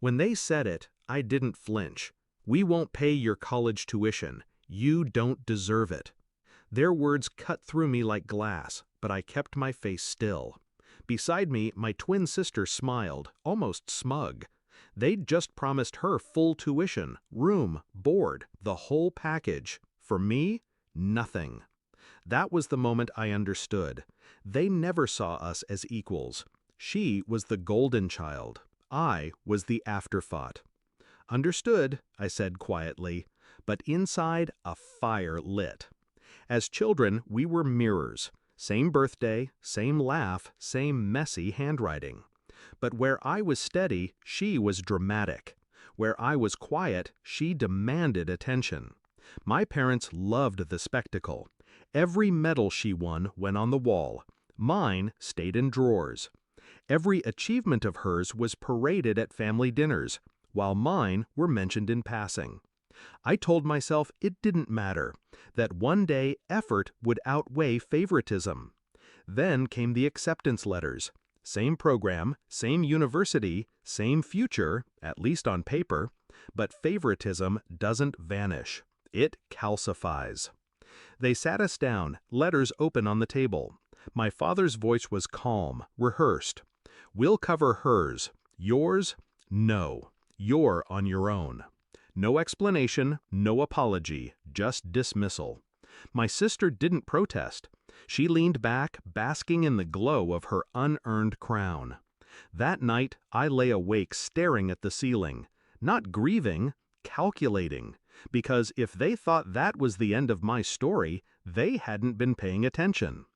When they said it, I didn't flinch. "We won't pay your college tuition. You don't deserve it." Their words cut through me like glass, but I kept my face still. Beside me, my twin sister smiled, almost smug. They'd just promised her full tuition, room, board, the whole package. For me, nothing. That was the moment I understood. They never saw us as equals. She was the golden child. I was the afterthought. "Understood," I said quietly, but inside a fire lit. As children, we were mirrors. Same birthday, same laugh, same messy handwriting. But where I was steady, she was dramatic. Where I was quiet, she demanded attention. My parents loved the spectacle. Every medal she won went on the wall. Mine stayed in drawers. Every achievement of hers was paraded at family dinners, while mine were mentioned in passing. I told myself it didn't matter, that one day effort would outweigh favoritism. Then came the acceptance letters. Same program, same university, same future, at least on paper, but favoritism doesn't vanish. It calcifies. They sat us down, letters open on the table. My father's voice was calm, rehearsed. "We'll cover hers. Yours? No. You're on your own." No explanation, no apology, just dismissal. My sister didn't protest. She leaned back, basking in the glow of her unearned crown. That night, I lay awake staring at the ceiling, not grieving, calculating, because if they thought that was the end of my story, they hadn't been paying attention.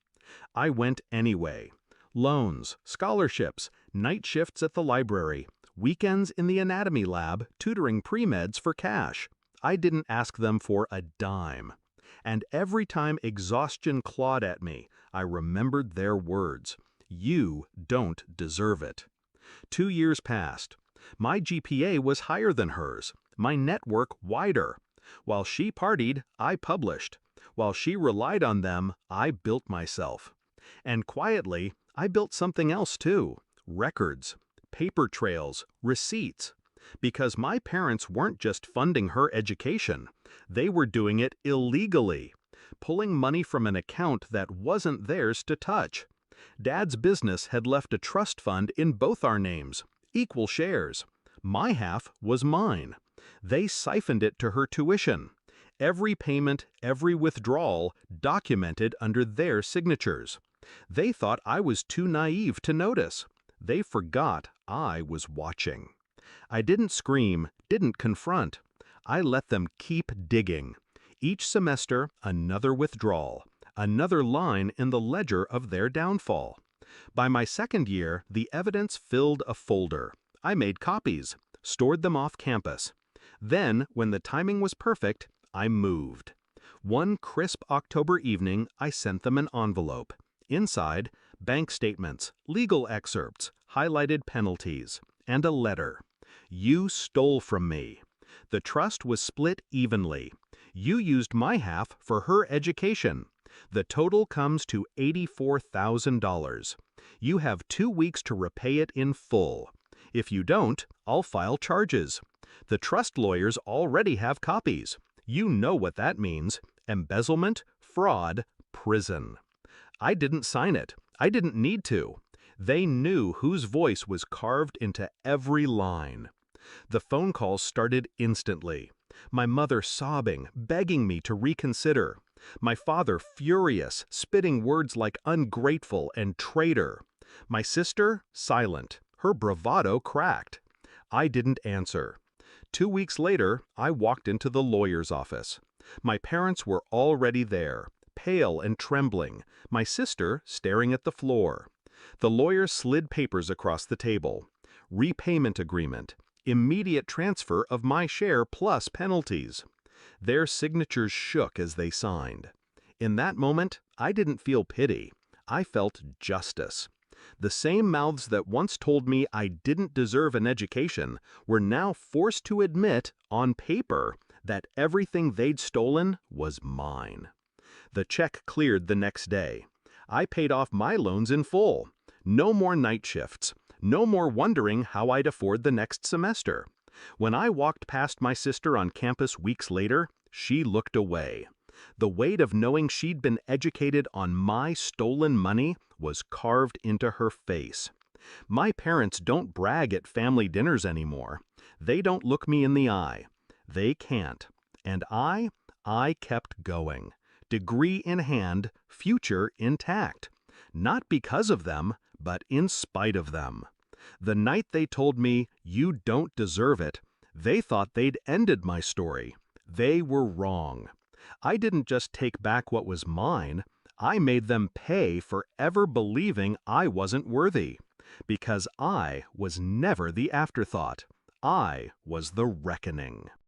I went anyway. Loans, scholarships, night shifts at the library, weekends in the anatomy lab, tutoring pre-meds for cash. I didn't ask them for a dime. And every time exhaustion clawed at me, I remembered their words. "You don't deserve it." 2 years passed. My GPA was higher than hers, my network wider. While she partied, I published. While she relied on them, I built myself. And quietly, I built something else too. Records, paper trails, receipts. Because my parents weren't just funding her education, they were doing it illegally, pulling money from an account that wasn't theirs to touch. Dad's business had left a trust fund in both our names, equal shares. My half was mine. They siphoned it to her tuition. Every payment, every withdrawal, documented under their signatures. They thought I was too naive to notice. They forgot I was watching. I didn't scream, didn't confront. I let them keep digging. Each semester, another withdrawal, another line in the ledger of their downfall. By my second year, the evidence filled a folder. I made copies, stored them off campus. Then, when the timing was perfect, I moved. One crisp October evening, I sent them an envelope. Inside, bank statements, legal excerpts, highlighted penalties, and a letter. "You stole from me. The trust was split evenly. You used my half for her education. The total comes to $84,000. You have 2 weeks to repay it in full. If you don't, I'll file charges. The trust lawyers already have copies. You know what that means. Embezzlement, fraud, prison." I didn't sign it. I didn't need to. They knew whose voice was carved into every line. The phone calls started instantly. My mother sobbing, begging me to reconsider. My father furious, spitting words like ungrateful and traitor. My sister silent, her bravado cracked. I didn't answer. 2 weeks later, I walked into the lawyer's office. My parents were already there, pale and trembling, my sister staring at the floor. The lawyer slid papers across the table. Repayment agreement. Immediate transfer of my share plus penalties. Their signatures shook as they signed. In that moment, I didn't feel pity. I felt justice. The same mouths that once told me I didn't deserve an education were now forced to admit, on paper, that everything they'd stolen was mine. The check cleared the next day. I paid off my loans in full. No more night shifts. No more wondering how I'd afford the next semester. When I walked past my sister on campus weeks later, she looked away. The weight of knowing she'd been educated on my stolen money was carved into her face. My parents don't brag at family dinners anymore. They don't look me in the eye. They can't. And I kept going. Degree in hand, future intact. Not because of them, but in spite of them. The night they told me, "You don't deserve it," they thought they'd ended my story. They were wrong. I didn't just take back what was mine, I made them pay for ever believing I wasn't worthy. Because I was never the afterthought. I was the reckoning.